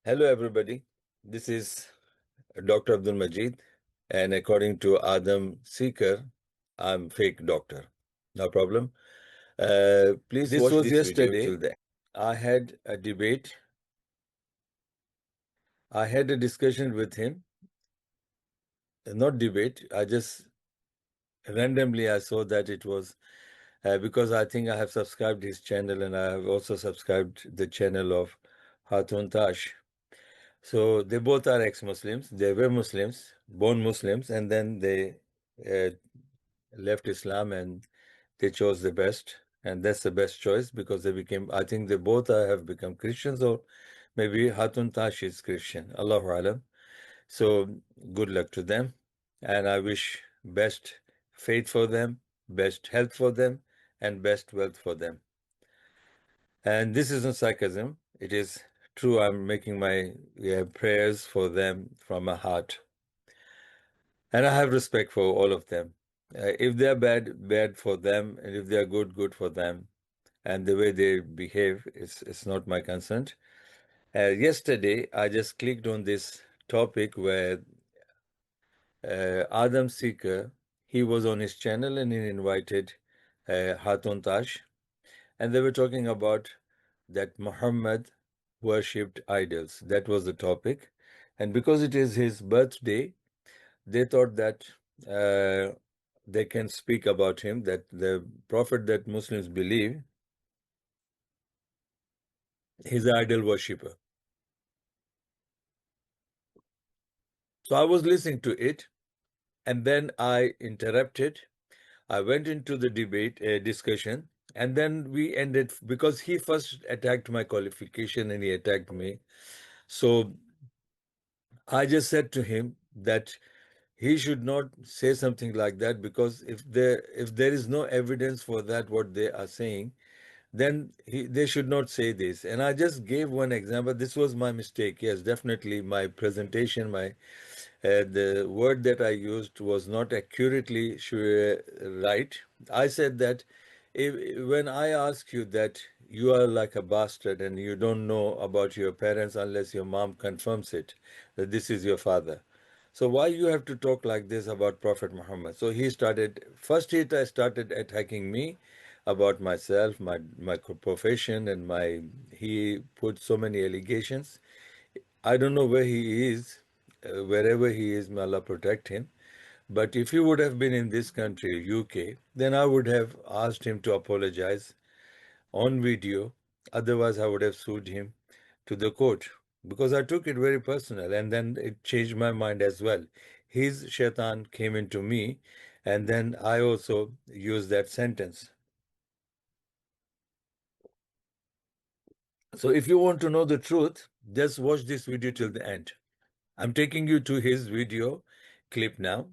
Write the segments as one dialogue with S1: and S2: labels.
S1: Hello, everybody. This is Dr. Abdul Majid, and according to Adam Seeker, I'm fake doctor. No problem. Please
S2: This
S1: watch
S2: was
S1: this video
S2: yesterday.
S1: till the end. I had a debate. I had a discussion with him. Not debate. I just randomly I saw that it was because I think I have subscribed his channel and I have also subscribed the channel of Hatun Tash. So they both are ex-Muslims. They were Muslims, born Muslims, and then they uh, left Islam and they chose the best. And that's the best choice because they became, I think they both have become Christians, or maybe Hatun Tash is Christian. Allahu Alam. So good luck to them. And I wish best faith for them, best health for them, and best wealth for them. And this isn't sarcasm. It is true. I'm making my prayers for them from my heart. And I have respect for all of them. If they're bad, bad for them. And if they're good, good for them. And the way they behave, it's not my concern. Yesterday, I just clicked on this topic where Adam Seeker, he was on his channel and he invited Hatun Tash. And they were talking about that Muhammad worshipped idols. That was the topic. And because it is his birthday, they thought that they can speak about him, that the prophet that Muslims believe, he's an idol worshipper. So I was listening to it, and then I interrupted. I went into the debate, discussion, and then we ended because he first attacked my qualification and he attacked me. So I just said to him that he should not say something like that, because if there is no evidence for that what they are saying, then they should not say this. And I just gave one example. This was my mistake. Yes, definitely my presentation, the word that I used was not accurately right. I said that when I ask you that you are like a bastard and you don't know about your parents unless your mom confirms it, that this is your father. So why you have to talk like this about Prophet Muhammad? So he started, first he started attacking me about myself, my profession, and he put so many allegations. I don't know where he is, wherever he is, may Allah protect him. But if he would have been in this country, UK, then I would have asked him to apologize on video. Otherwise, I would have sued him to the court because I took it very personal, and then it changed my mind as well. His shaitan came into me, and then I also used that sentence. So if you want to know the truth, just watch this video till the end. I'm taking you to his video clip now.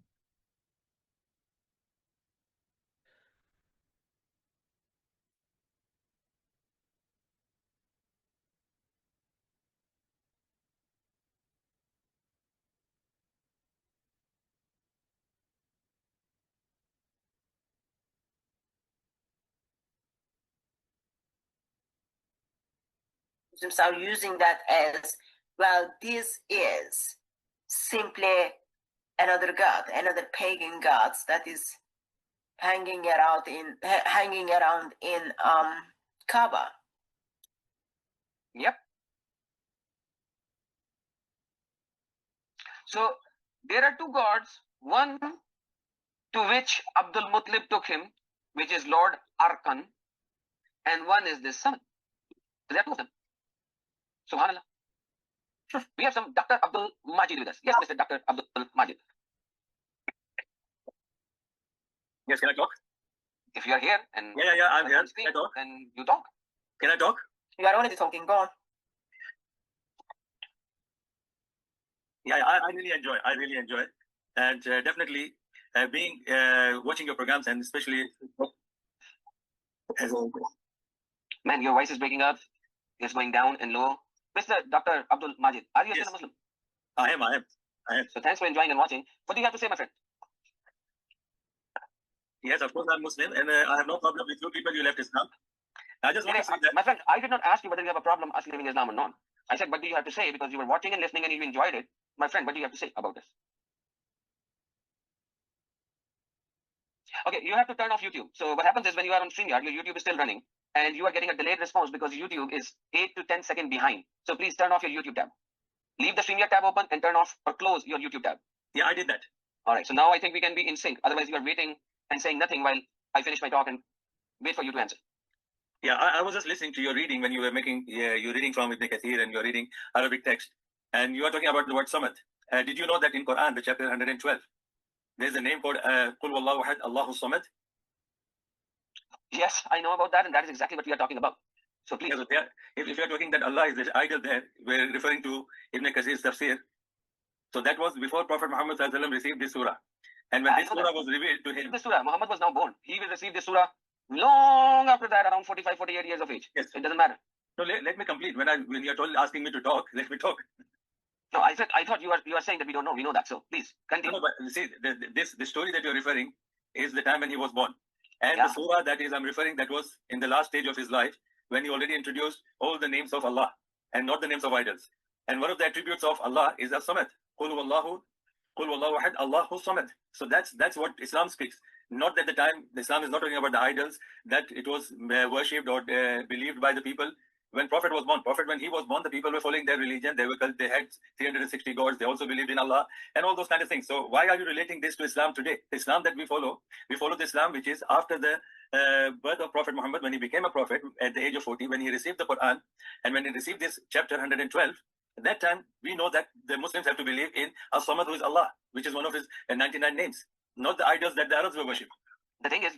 S2: Muslims are using that as, well, this is simply another god, another pagan gods that is hanging around in Kaaba. Yep. So there are two gods, one to which Abdul Muttalib took him, which is Lord Arkan, and one is the son. There are two of them. Subhanallah. We have some Dr. Abdul Majid with us. Yes, Mr. Dr. Abdul Majid. Yes, can I talk? If you are here and yeah, I'm here. Can I talk? Then you talk. Can I talk? You are already talking. Go on. Yeah, I really enjoy. And definitely being watching your programs, and especially man, your voice is breaking up. It's going down and low. Mr. Dr. Abdul Majid, are you still a Muslim? I am. So thanks for enjoying and watching. What do you have to say, my friend? Yes, of course I'm Muslim, and I have no problem with you people. You left Islam. I just want to say that, my friend, I did not ask you whether you have a problem us leaving Islam or not. I said, what do you have to say? Because you were watching and listening and you enjoyed it. My friend, what do you have to say about this? Okay, you have to turn off YouTube. So what happens is when you are on StreamYard, your YouTube is still running and you are getting a delayed response because YouTube is 8 to 10 seconds behind. So please turn off your YouTube tab. Leave the StreamYard tab open and turn off or close your YouTube tab. Yeah, I did that. All right, so now I think we can be in sync. Otherwise, you are waiting and saying nothing while I finish my talk and wait for you to answer. Yeah, I was just listening to your reading when you were making, you're reading from Ibn Kathir and you're reading Arabic text. And you are talking about the word Samad. Did you know that in Quran, the chapter 112, there's a name called Qul Wallahu Ahad, Allahu Samad? Yes, I know about that, and that is exactly what we are talking about. So please. Yeah, if you are talking that Allah is the idol there, we're referring to Ibn Kathir's tafsir. So that was before Prophet Muhammad received this surah. And when this surah was revealed to him. This surah, Muhammad was now born. He will receive this surah long after that, around 45, 48 years of age. Yes. It doesn't matter. No, let me complete. When you're asking me to talk, let me talk. No, I thought you are saying that we don't know. We know that. So please continue. No, but see, the story that you're referring is the time when he was born. And the surah that is I'm referring, that was in the last stage of his life, when he already introduced all the names of Allah and not the names of idols. And one of the attributes of Allah is as-samad. Qul wallahu ahad, Allahu samad. So that's what Islam speaks. Not that the time Islam is not talking about the idols, that it was worshipped or believed by the people. When Prophet was born, when he was born, the people were following their religion. They had 360 gods. They also believed in Allah and all those kind of things. So why are you relating this to Islam today? The Islam that we follow the Islam which is after the birth of Prophet Muhammad, when he became a prophet at the age of 40, when he received the Quran, and when he received this chapter 112. At that time, we know that the Muslims have to believe in As-Samad, who is Allah, which is one of his 99 names, not the idols that the Arabs were worshipping. The thing is,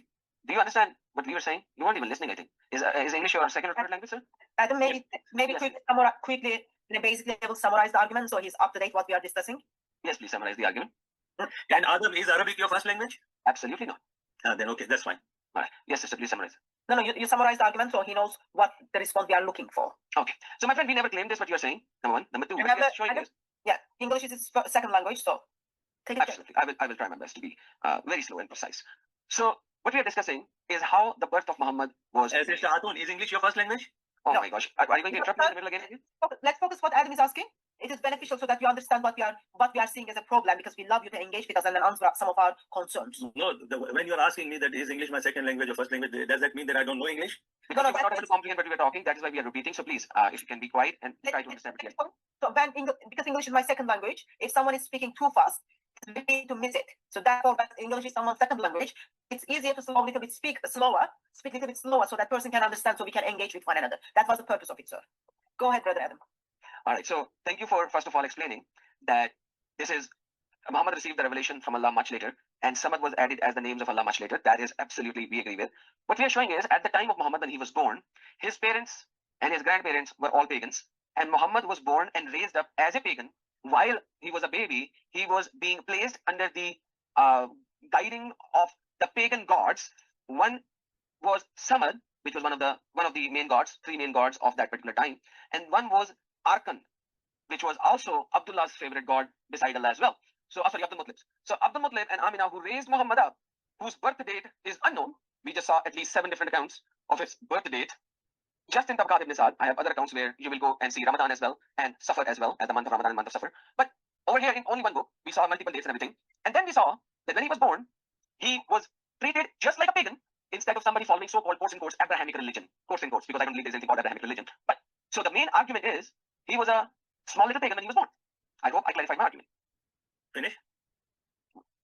S2: do you understand what we were saying? You weren't even listening, I think. Is English your second or third language, sir?
S3: Adam, maybe yes. quickly, basically, I will summarize the argument so he's up to date what we are discussing.
S2: Yes, please summarize the argument. And Adam, is Arabic your first language? Absolutely not. Then okay, that's fine. All right. Yes, sister, please summarize.
S3: No, you summarize the argument so he knows what the response we are looking for.
S2: Okay. So, my friend, we never claimed this, what you're saying. Number one. Number two,
S3: remember, yeah, English is his second language, so take it.
S2: Absolutely. I will try my best to be very slow and precise. So, what we are discussing is how the birth of Muhammad was. Sister Hatun, is English your first language? Oh my gosh. Are you going to interrupt me in the middle again?
S3: Let's focus what Adam is asking. It is beneficial so that you understand what we are seeing as a problem, because we love you to engage with us and then answer some of our concerns.
S2: No, when you're asking me that is English my second language or first language, does that mean that I don't know English? Because you were not able to comprehend what we were talking. That is why we are repeating. So please, if you can be quiet and try to understand.
S3: So because English is my second language, if someone is speaking too fast, it's easy to miss it. So therefore, when English is someone's second language, it's easier to speak a little bit slower so that person can understand, so we can engage with one another. That was the purpose of it, sir. Go ahead, Brother Adam.
S2: All right, so thank you for first of all explaining that this is Muhammad received the revelation from Allah much later, and Samad was added as the names of Allah much later. That is absolutely we agree with. What we are showing is at the time of Muhammad when he was born, his parents and his grandparents were all pagans, and Muhammad was born and raised up as a pagan. While he was a baby, he was being placed under the guiding of the pagan gods. One was Samad, which was one of the main gods, three main gods of that particular time, and one was Arkan, which was also Abdullah's favorite god beside Allah as well. So, sorry, Abdul Muttalib. So, Abdul Muttalib and Amina, who raised Muhammad up, whose birth date is unknown. We just saw at least 7 different accounts of his birth date. Just in Tabaqat ibn Sa'd, I have other accounts where you will go and see Ramadan as well, and Safar as well, as the month of Ramadan and month of Safar. But over here in only one book, we saw multiple dates and everything. And then we saw that when he was born, he was treated just like a pagan, instead of somebody following so-called quotes in quotes Abrahamic religion. Quotes in quotes, because I don't believe there's anything called Abrahamic religion. But so the main argument is he was a small little pagan when he was born. I hope I clarified my argument. Finish?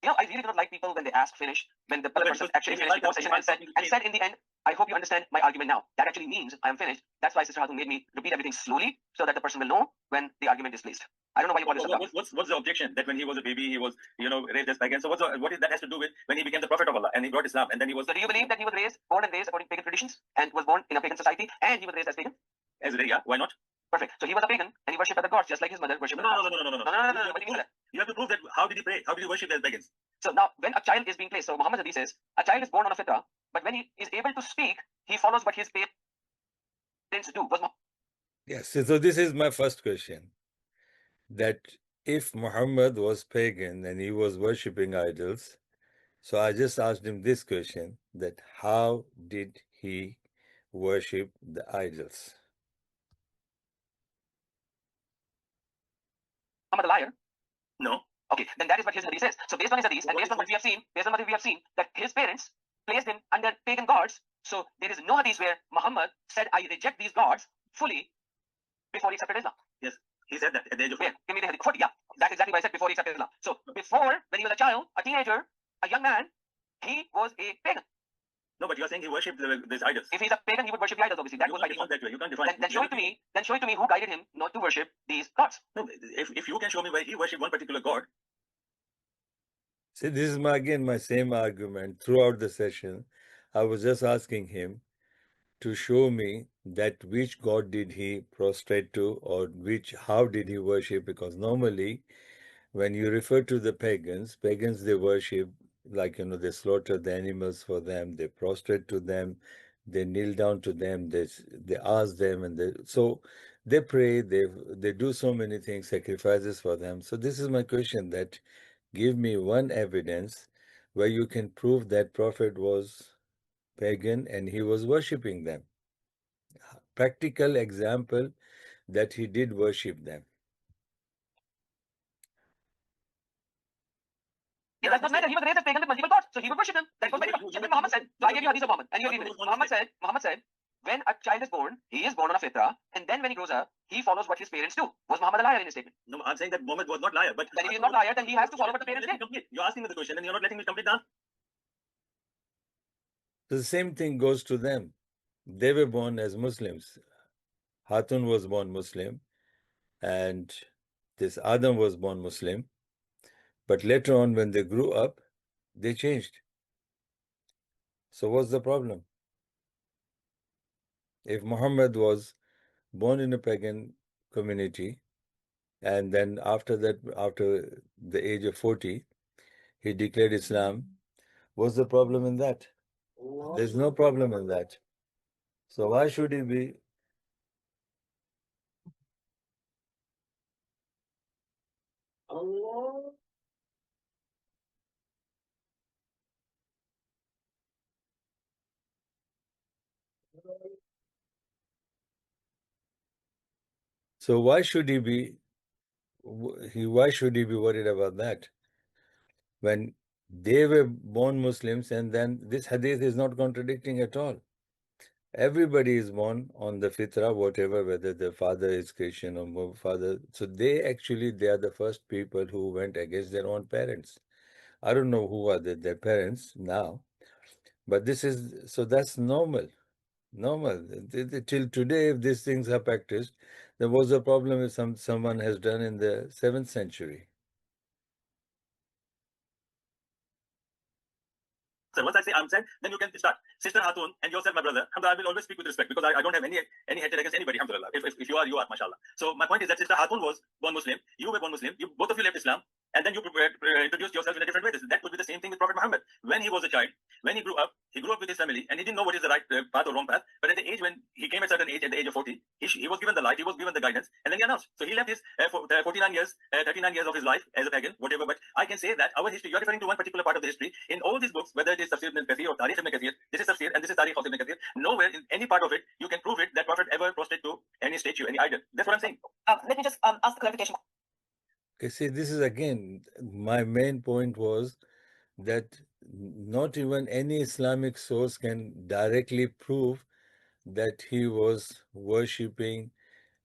S2: You know, I really do not like people when they ask finish, when the other person actually finished the conversation and said in the end, I hope you understand my argument now. That actually means I am finished. That's why Sister Hatun made me repeat everything slowly so that the person will know when the argument is placed. I don't know why you brought this up. What's the objection? That when he was a baby, he was, raised as pagan. So what that has to do with when he became the prophet of Allah and he brought Islam and then he was... So do you believe that he was born and raised according to pagan traditions and was born in a pagan society and he was raised as pagan? Yeah, why not? Perfect. So he was a pagan and he worshipped other gods just like his mother worshipped. No. You have to prove that. How did he pray? How did he worship as pagans? So now, when a child is being placed, so Muhammad Hadith says a child is born on a fitrah, but when he is able to speak, he follows what his parents do.
S1: Yes. So this is my first question. That if Muhammad was pagan and he was worshipping idols, so I just asked him this question: that how did he worship the idols?
S2: Muhammad a liar? No. Okay, then that is what his hadith says. So based on his hadith and based on what we have seen, that his parents placed him under pagan gods. So there is no hadith where Muhammad said, I reject these gods fully before he accepted Islam. Yes, he said that at the age of 4. Give me the hadith. 40, yeah. That's exactly what I said, before he accepted Islam. So before, when he was a child, a teenager, a young man, he was a pagan. No, but you are saying he worshipped these idols. If he's a pagan, he would worship the idols, obviously. That goes by default. That way. You can't define. Then show it to me. Then show it to me who guided him not to worship these gods. No, if you can show me where he worshipped one particular god.
S1: See, this is my same argument throughout the session. I was just asking him to show me that which god did he prostrate to, or how did he worship, because normally when you refer to the pagans, they worship, like, they slaughter the animals for them, they prostrate to them, they kneel down to them, they ask them, and so they pray, they do so many things, sacrifices for them. So this is my question, that give me one evidence where you can prove that Prophet was pagan and he was worshipping them. Practical example that he did worship them.
S2: It does not matter. He was raised as pagan with multiple gods, so he would worship them. That was very clear. Muhammad said. So I gave you hadith of Muhammad, and you agree with it. Muhammad said, when a child is born, he is born on a fitra, and then when he grows up, he follows what his parents do. Was Muhammad a liar in his statement? No, I'm saying that Muhammad was not liar, but then if he is not liar, then he has to follow what the parents did. You're asking me the question, and you're not letting me complete the answer.
S1: So the same thing goes to them. They were born as Muslims. Hatun was born Muslim, and this Adam was born Muslim. But later on, when they grew up, they changed. So what's the problem? If Muhammad was born in a pagan community, and then after the age of 40, he declared Islam, what's the problem in that? There's no problem in that. So why should he be? So why should he be? Why should he be worried about that? When they were born Muslims, and then this hadith is not contradicting at all. Everybody is born on the fitra, whatever, whether the father is Christian or father. So they are the first people who went against their own parents. I don't know who are their parents now, but that's normal. Normal. Till today, if these things are practiced, there was a problem if someone has done in the 7th century.
S2: So once I say I'm said, then you can start. Sister Hatun and yourself, my brother, I will always speak with respect, because I don't have any hatred against anybody, alhamdulillah. If you are, mashallah. So my point is that Sister Hatun was born Muslim, you were born Muslim, both of you left Islam, and then you introduced yourself in a different way. That would be the same thing with Prophet Muhammad. When he was a child, when he grew up with his family, and he didn't know what is the right path or wrong path. But at the age when he came at a certain age, at the age of 40, he was given the light, he was given the guidance, and then he announced. So he left his 39 years of his life as a pagan, whatever. But I can say that our history, you're referring to one particular part of the history. In all these books, whether it is Tafsir ibn Kathir or Tarikh ibn Kathir, this is Tafsir and this is Tarikh of ibn Kathir. Nowhere in any part of it you can prove it that Prophet ever prostrate to any statue, any idol. That's what I'm saying.
S3: Let me just ask the clarification.
S1: Okay, see, this is again, my main point was that not even any Islamic source can directly prove that he was worshipping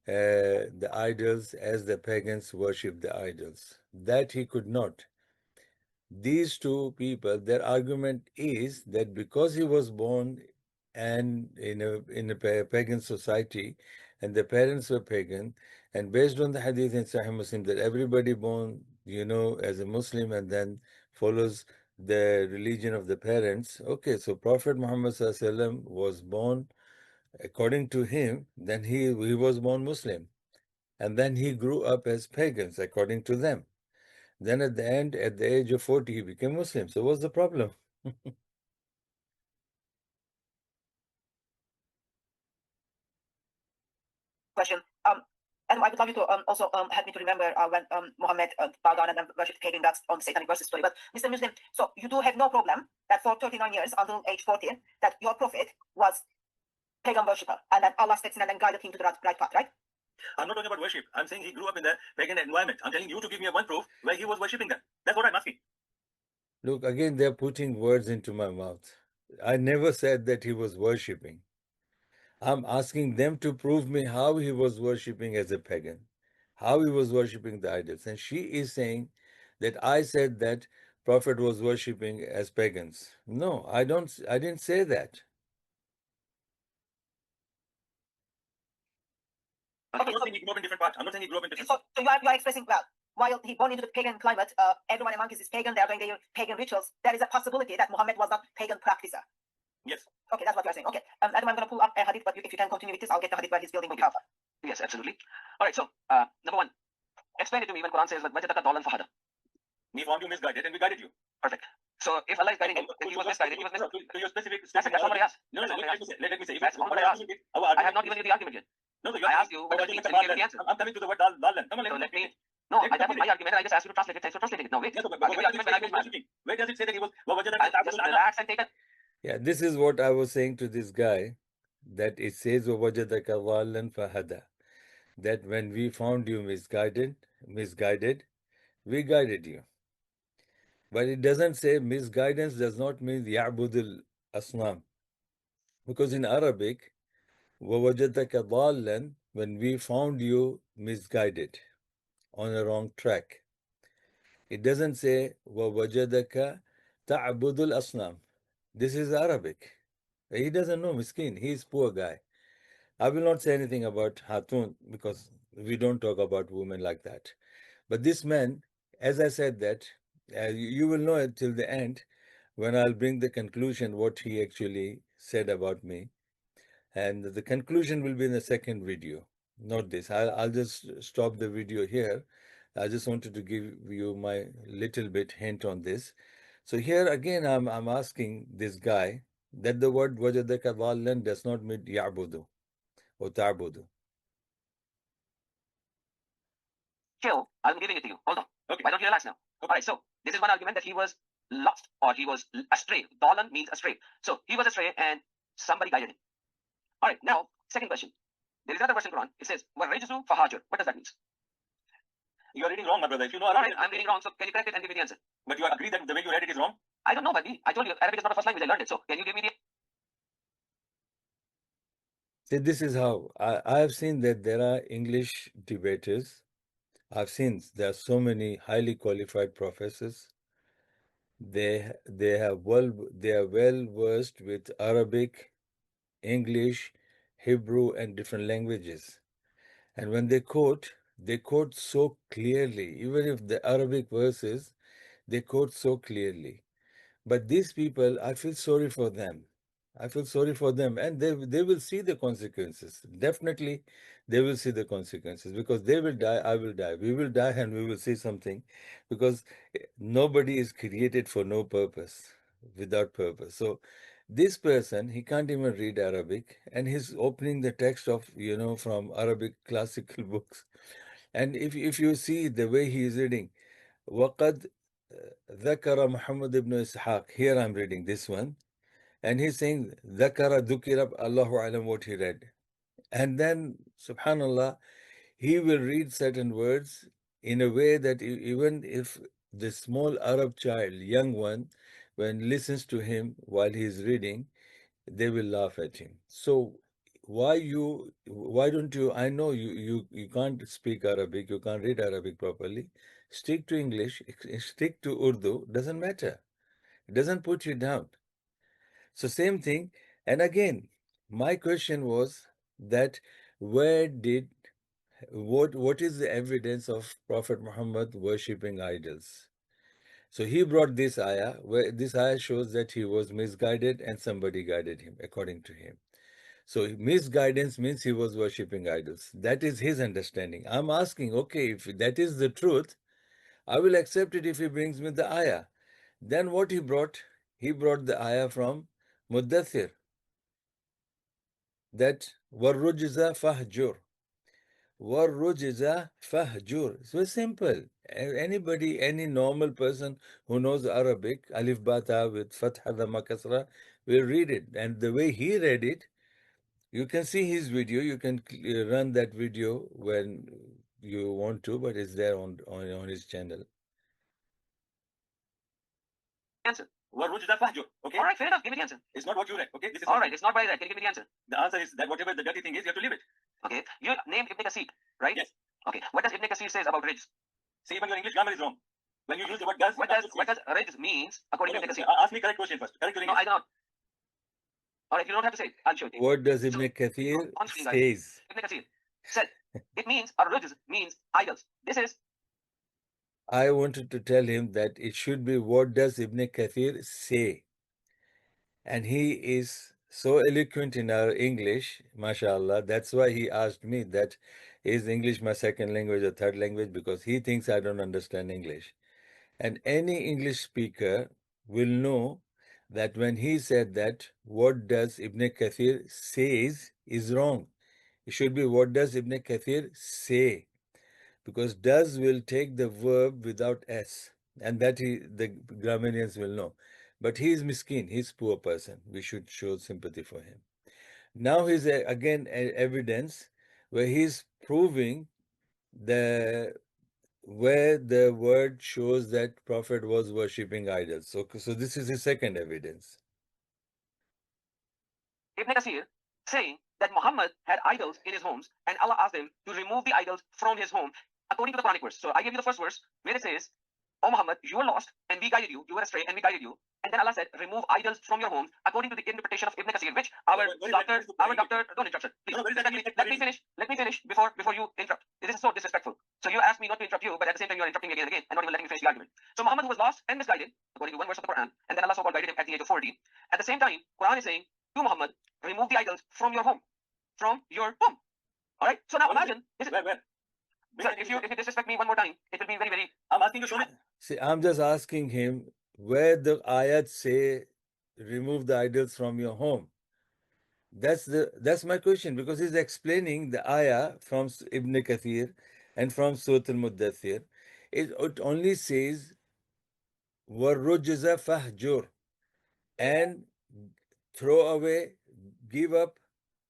S1: the idols as the pagans worship the idols. That he could not. These two people, their argument is that because he was born and in a pagan society, and the parents were pagan, and based on the hadith in Sahih Muslim that everybody born, as a Muslim and then follows the religion of the parents. Okay, so Prophet Muhammad SAW was born according to him, then he was born Muslim, and then he grew up as pagans according to them. Then at the end, at the age of 40, he became Muslim. So what's the problem?
S3: Question. And I would love you to also help me to remember when Muhammad bowed down and then worshipped pagan gods on the Satanic verses story. But Mr. Muslim, so you do have no problem that for 39 years until age 14, that your prophet was pagan worshipper, and then Allah steps in and then guided him to the right path, right?
S1: I'm not talking about worship. I'm saying he grew up in the pagan environment. I'm telling you to give me one proof where he was worshipping them. That's what I'm asking. Look, again, they're putting words into my mouth. I never said that he was worshipping. I'm asking them to prove me how he was worshipping as a pagan, how he was worshipping the idols. And she is saying that I said that Prophet was worshipping as pagans. No, I didn't say that. I'm not saying he grew up in different parts. I'm not saying he grew up in different
S3: So you are expressing, well, while he born into the pagan climate, everyone among us is pagan, they are doing their pagan rituals. There is a possibility that Muhammad was not pagan practicer.
S1: Yes.
S3: Okay, that's what you are saying. Okay. Adam, I'm going to pull up a hadith, but if you can continue with this, I'll get the hadith where he's building the Kaaba.
S2: Yes, absolutely. All right, so number one, explain it to me when Quran says that wajadaka dalan fahada.
S1: We found you misguided and we guided you.
S2: Perfect. So if Allah is guiding him, if he was misguided, he was misguided.
S1: To your specific
S2: That's not what I asked.
S1: No, let me say.
S2: That's not what I asked. I have not given you the argument yet.
S1: No,
S2: I asked you whether he gave the answer.
S1: I'm coming to the word dalan. Come on,
S2: So let me. No, that was my argument. I just asked you to translate it. Thanks for translating it. Now wait.
S1: Yes,
S2: I'll give you argument when I give my.
S1: where does it say that he was?
S2: Just relax and take it.
S1: Yeah, this is what I was saying to this guy, that it says وَوَجَدَكَ ضَالًّا فَهَدَى, that when we found you misguided, we guided you. But it doesn't say misguidance does not mean يَعْبُدُ الْأَصْنَامِ. Because in Arabic, وَوَجَدَكَ ضَالًّا, when we found you misguided, on a wrong track, it doesn't say وَوَجَدَكَ تَعْبُدُ الْأَصْنَامِ. This is Arabic. He doesn't know, miskin. He's poor guy. I will not say anything about Hatun because we don't talk about women like that. But this man, as I said that, you will know it till the end when I'll bring the conclusion what he actually said about me. And the conclusion will be in the second video, not this. I'll just stop the video here. I just wanted to give you my little bit hint on this. So here again, I'm asking this guy that the word wajadaka dhallan does not mean ya'budu or ta'budu.
S2: Chill. I'm giving it to you. Hold on. Okay. Why don't you relax now? Okay. All right. So this is one argument that he was lost or he was astray. Dalan means astray. So he was astray and somebody guided him. All right. Now, second question. There is another verse in Quran. It says, وَالرَّجْزُ فَهَاجُرْ. What does that mean?
S1: You are reading wrong, my brother. If you know
S2: All right, I'm reading wrong. So can you correct it and give me the answer?
S1: But you agree that the way you read it is wrong?
S2: I don't know, buddy. I told you Arabic is not the first language. I learned it. So can you give me the?
S1: See, this is how I have seen that there are English debaters. I've seen there are so many highly qualified professors. They are well versed with Arabic, English, Hebrew, and different languages. And when they quote so clearly. Even if the Arabic verses, they quote so clearly. But these people, I feel sorry for them. I feel sorry for them, and they will see the consequences. Definitely, they will see the consequences because they will die, I will die. We will die, and we will see something, because nobody is created for no purpose, without purpose. So, this person, he can't even read Arabic, and he's opening the text of from Arabic classical books, and if you see the way he is reading, وقد ذكر محمد ibn Ishaq. Here I'm reading this one. And he's saying, ذكر ذكر Allahu alam, what he read. And then, subhanallah, he will read certain words in a way that even if the small Arab child, young one, when listens to him while he's reading, they will laugh at him. So why don't you, I know you can't speak Arabic, you can't read Arabic properly. Stick to English, stick to Urdu, doesn't matter. It doesn't put you down. So same thing. And again, my question was that what is the evidence of Prophet Muhammad worshipping idols? So he brought this ayah, where this ayah shows that he was misguided and somebody guided him, according to him. So misguidance means he was worshipping idols. That is his understanding. I'm asking, okay, if that is the truth, I will accept it if he brings me the ayah. Then what he brought the ayah from Muddathir, that وَالرُّجْزَ فَهْجُرْ. وَالرُّجْزَ فَهْجُرْ. It's very simple. Anybody, any normal person who knows Arabic, alif ba ta with fatha dhamma kasra, will read it. And the way he read it, You can see his video. You can run that video when you want to, but it's there on his channel.
S2: Answer. Okay. All right, fair enough. Give me the answer. It's not what you read. Okay. This is all right. It's not what I read. Can you give me the answer? The answer is that whatever the dirty thing is, you have to leave it. Okay. You named Ibn Kasir, right? Yes. Okay. What does Ibn Kasir says about rijz? See, even your English grammar is wrong. When you use the word does, what does rijz means according to Ibn Kasir? Ask me correct question first. Correct your English. No, I don't. All right, you don't have to say it. I'll show you.
S1: What does Ibn Kathir says?
S2: Ibn Kasir said it means, or rijz means idols. This is.
S1: I wanted to tell him that it should be what does Ibn Kathir say? And he is so eloquent in our English, mashallah. That's why he asked me that is English my second language or third language, because he thinks I don't understand English. And any English speaker will know that when he said that, what does Ibn Kathir says is wrong. It should be what does Ibn Kathir say, because does will take the verb without s, and that the grammarians will know. But he is miskin, he's poor person. We should show sympathy for him. Now he's again evidence where he's proving where the word shows that Prophet was worshipping idols. So this is his second evidence.
S2: Ibn Kasir saying that Muhammad had idols in his homes and Allah asked him to remove the idols from his home according to the Quranic verse. So I gave you the first verse where it says, "O Muhammad, you were lost and we guided you. You were astray and we guided you." And then Allah said, "Remove idols from your homes," according to the interpretation of Ibn Kasir, which our doctor, don't interrupt, sir. Please, let me finish before you interrupt. This is so disrespectful. So you asked me not to interrupt you, but at the same time you are interrupting me again and again and not even letting me finish the argument. So Muhammad was lost and misguided, according to one verse of the Quran, and then Allah so-called guided him at the age of 40. At the same time, Quran is saying to Muhammad, remove the idols from your home. From your home. All right? So now imagine, where? Sir, if you disrespect me one more time, it will be very, very. I'm asking you to show me.
S1: See, I'm just asking him where the ayat say remove the idols from your home. That's my question, because he's explaining the ayah from Ibn Kathir and from Surah Al-Muddathir. It only says وَالرُّجْزَ فَهْجُرْ, and throw away, give up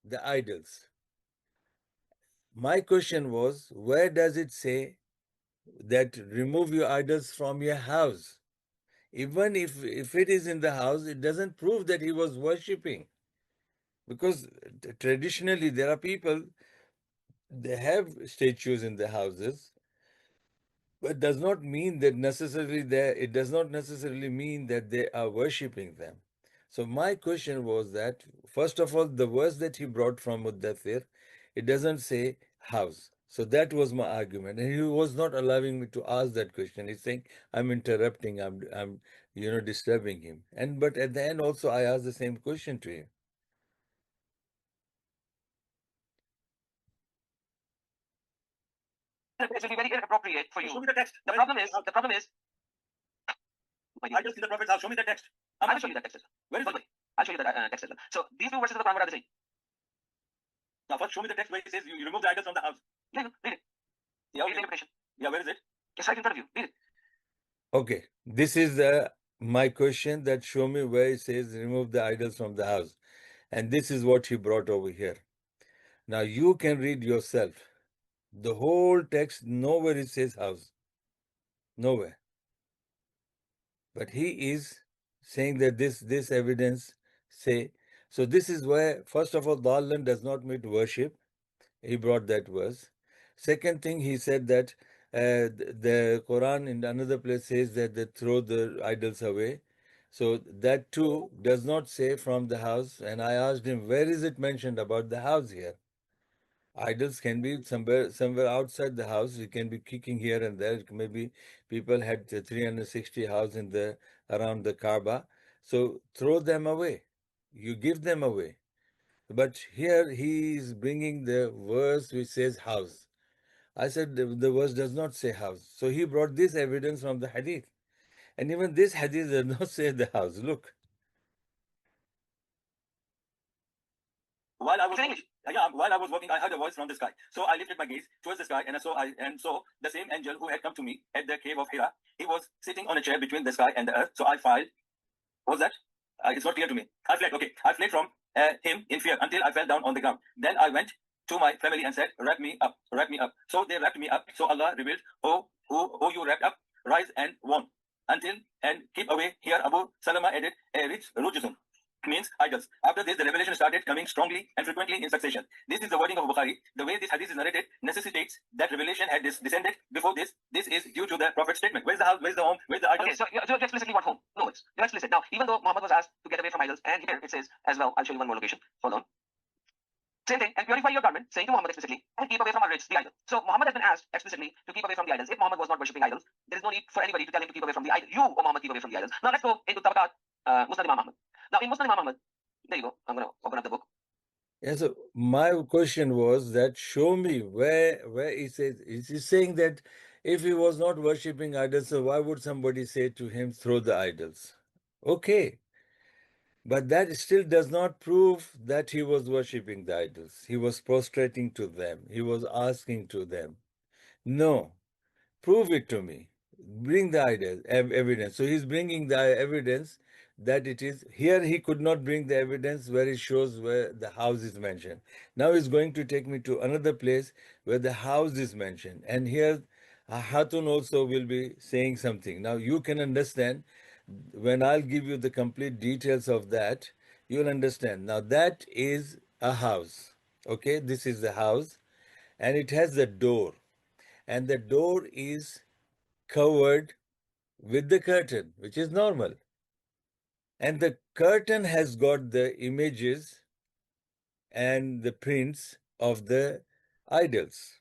S1: the idols. My question was, where does it say that remove your idols from your house? Even if it is in the house, it doesn't prove that he was worshipping. Because traditionally there are people, they have statues in the houses, but does not mean that it does not necessarily mean that they are worshipping them. So my question was that, first of all, the verse that he brought from Muddathir, it doesn't say house. So that was my argument. And he was not allowing me to ask that question. He's saying, I'm interrupting, I'm disturbing him. But at the end also, I asked the same question to him.
S2: It will be very inappropriate for you. Show me the text. The problem is. I just see the Prophet's house. Show me the text. I will show you the text. Where is it? I'll show you the text. So these two verses of the Quran, what are they saying? Now first show me the text where it says you remove the idols from the house. Read it. Yeah, read the interpretation. Yeah, where is it? It's right in front of you. Read it.
S1: Okay, this is my question, that show me where it says remove the idols from the house. And this is what he brought over here. Now you can read yourself. The whole text, nowhere it says house. Nowhere. But he is saying that this evidence say. So this is where, first of all, Dallan does not mean worship. He brought that verse. Second thing, he said that the Quran in another place says that they throw the idols away. So that too does not say from the house. And I asked him, where is it mentioned about the house here? Idols can be somewhere outside the house. You can be kicking here and there. Maybe people had 360 houses around the Kaaba. So throw them away. You give them away. But here he is bringing the verse which says house. I said the verse does not say house. So he brought this evidence from the Hadith. And even this Hadith does not say the house. Look.
S2: While I was walking, I heard a voice from the sky. So I lifted my gaze towards the sky and I saw the same angel who had come to me at the cave of Hira. He was sitting on a chair between the sky and the earth. So I filed. What was that? It's not clear to me. I fled. Okay, I fled from him in fear until I fell down on the ground. Then I went to my family and said, wrap me up, wrap me up. So they wrapped me up. So Allah revealed, oh, who you wrapped up, rise and warn until and keep away. Here Abu Salama added, Rujuzun means idols. After this, the revelation started coming strongly and frequently in succession. This is the wording of Bukhari. The way this hadith is narrated necessitates that revelation had descended before this. This is due to the Prophet's statement. Where's the house? Where's the home? Where's the idols? Okay, so you explicitly want home. No, it's explicit. Now, even though Muhammad was asked to get away from idols, and here it says as well, I'll show you one more location. Hold on. Same thing, and purify your garment, saying to Muhammad explicitly, and keep away from idols, the idol. So Muhammad has been asked explicitly to keep away from the idols. If Muhammad was not worshipping idols, there is no need for anybody to tell him to keep away from the idol. You, O Muhammad, keep away from the idols. Now let's go into Tabaqat, Musnad Imam Muhammad. Now in Musnad Imam Muhammad, there you go. I'm going to open up the book.
S1: Yeah, so my question was that show me where he says he's saying that if he was not worshipping idols, so why would somebody say to him, throw the idols? Okay. But that still does not prove that he was worshipping the idols. He was prostrating to them. He was asking to them. No. Prove it to me. Bring the evidence. So he's bringing the evidence that it is. Here he could not bring the evidence where it shows where the house is mentioned. Now he's going to take me to another place where the house is mentioned. And here Hatun also will be saying something. Now you can understand when I'll give you the complete details of that, you'll understand. Now that is a house. Okay, this is the house and it has the door. And the door is covered with the curtain, which is normal. And the curtain has got the images and the prints of the idols.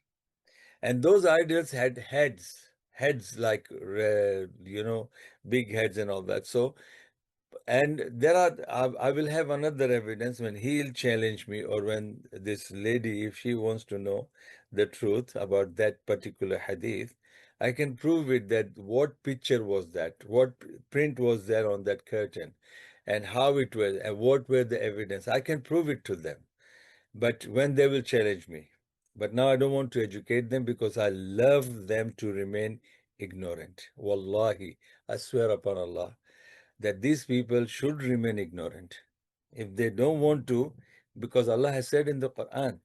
S1: And those idols had heads like, big heads and all that. So, and there are, I will have another evidence when he'll challenge me, or when this lady, if she wants to know the truth about that particular hadith, I can prove it that what picture was that, what print was there on that curtain, and how it was, and what were the evidence. I can prove it to them, but when they will challenge me. But now I don't want to educate them because I love them to remain ignorant. Wallahi, I swear upon Allah that these people should remain ignorant. If they don't want to, because Allah has said in the Quran,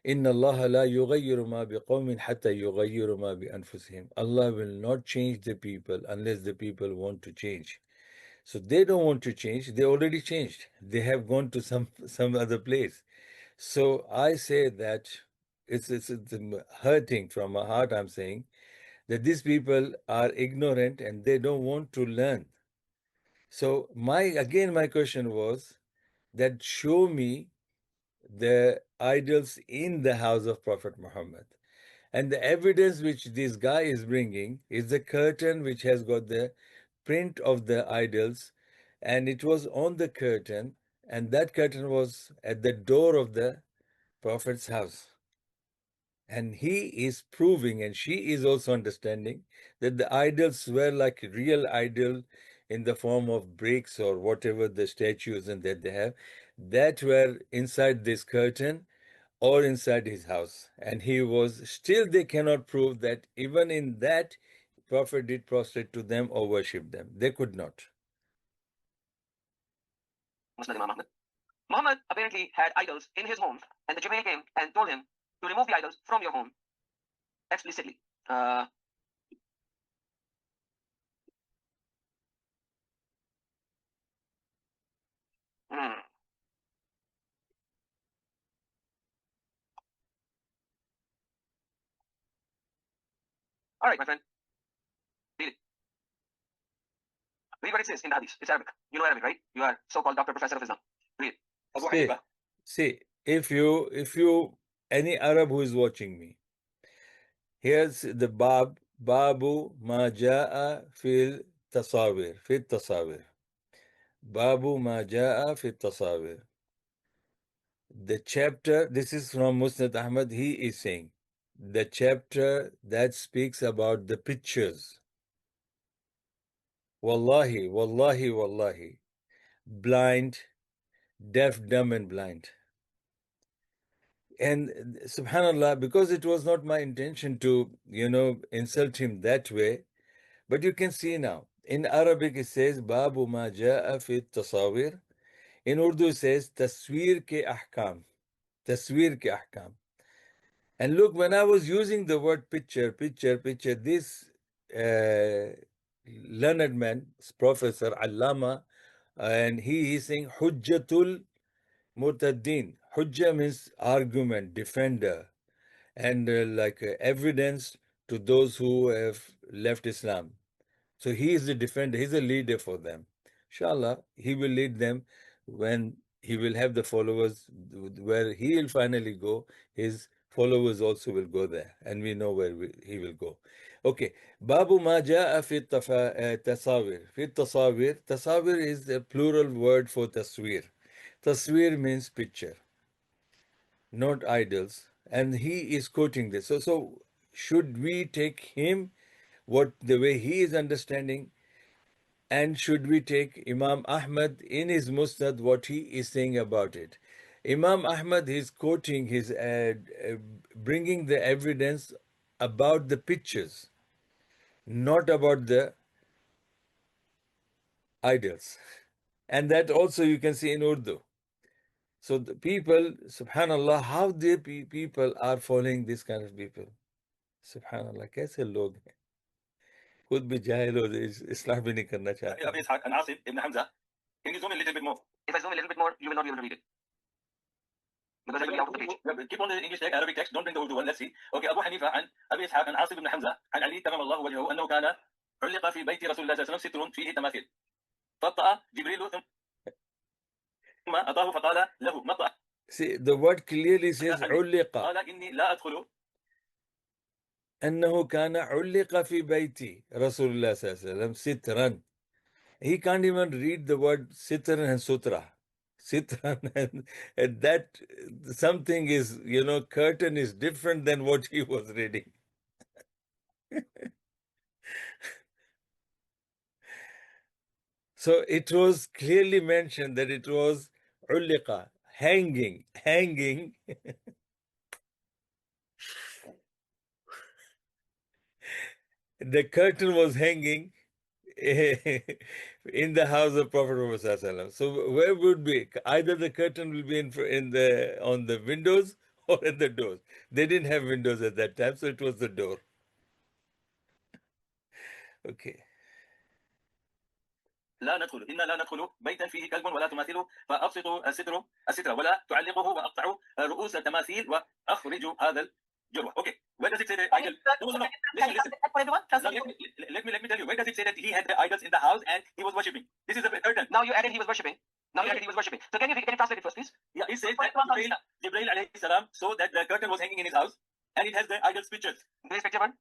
S1: إِنَّ اللَّهَ لَا يُغَيِّرُ مَا بِقَوْمٍ حَتَّى يُغَيِّرُ مَا بِأَنفُسِهِمْ. Allah will not change the people unless the people want to change. So they don't want to change. They already changed. They have gone to some other place. So I say that it's hurting from my heart. I'm saying that these people are ignorant and they don't want to learn. So my question was that show me the idols in the house of Prophet Muhammad. And the evidence which this guy is bringing is the curtain which has got the print of the idols, and it was on the curtain, and that curtain was at the door of the Prophet's house. And he is proving, and she is also understanding, that the idols were like real idol in the form of bricks or whatever the statues and that they have, that were inside this curtain or inside his house. And he was still, they cannot prove that even in that Prophet did prostrate to them or worship them. They could not.
S2: Musnad Imam Ahmad. Muhammad apparently had idols in his home, and the Jibreel came and told him to remove the idols from your home explicitly. All right, my friend. Read it. Read what it says in the Hadith. It's Arabic. You know Arabic, right? You are so-called doctor, professor of Islam. Read it.
S1: See, if you any Arab who is watching me, here's the Babu ma jaa fil tasawir. Babu ma jaa fil tasawir. The chapter, this is from Musnad Ahmad, he is saying, the chapter that speaks about the pictures. Wallahi, wallahi, wallahi. Blind, deaf, dumb, and blind. And subhanallah, because it was not my intention to, insult him that way, but you can see now, in Arabic it says, Babu ma ja'a fi tasawir. In Urdu it says tasweer ke ahkam. Tasweer ke ahkam. And look, when I was using the word picture, this learned man, Professor Allama, and he is saying Hujjatul Murtaddin. Hujja means argument, defender, and evidence to those who have left Islam. So he is the defender, he's a leader for them. Inshallah, he will lead them when he will have the followers. Where he will finally go, his followers also will go there, and we know where he will go. Okay. Babu ma ja'a fi tasawir. Fi tasawir. Tasawir is the plural word for taswir. Taswir means picture, not idols. And he is quoting this. So should we take him, what the way he is understanding, and should we take Imam Ahmad in his Musnad, what he is saying about it? Imam Ahmad is quoting his, bringing the evidence about the pictures, not about the idols. And that also you can see in Urdu. So the people, subhanallah, how the people are following this kind of people. Subhanallah, कैसे लोग हैं, खुद भी जाहिल हो, इस्लाह भी नहीं करना चाहते.
S2: Abi Ishaq and Asim ibn Hamza. Can you zoom in a little bit more? If I zoom a little bit more, you will not be able to read it. Because I will be out of the page. Keep on the English text, Arabic text. Don't bring the Urdu one. Let's see. Okay. Abu Hanifa and Abi Ishaq and Asim ibn Hamza and Ali تمام الله وجهه أنه كان علق في بيت رسول الله صلى الله عليه وسلم ستر فيه تماثيل. فطأ جبريل ثم أتاه فقال له مطأ.
S1: See, the word clearly says علق.
S2: قال إني لا أدخل.
S1: أنه كان علق في بيتي رسول الله صلى الله عليه وسلم سترا. He can't even read the word sitran and sutra. Sitran and that something is, curtain is different than what he was reading. So it was clearly mentioned that it was ulliqa, hanging. The curtain was hanging in the house of Prophet Muhammad. So where would be? Either the curtain will be on the windows or at the doors. They didn't have windows at that time, so it was the door. Okay.
S2: لا ندخل إنا لا ندخل بيتا فيه كلب ولا تماثيل فأبسطوا الستر ولا تعلقه وأقطعوا رؤوس التماثيل وأخرجوا هذا الجروح. Okay, where does it say the idol? No. Listen. Let me tell you. Where does it say that he had the idols in the house and he was worshipping? This is a curtain. Now you added he was worshipping. So can you translate it first, please? Yeah, it says that Jibreel alayhi salam saw that the curtain was hanging in his house and it has the idols pictures. There is picture one.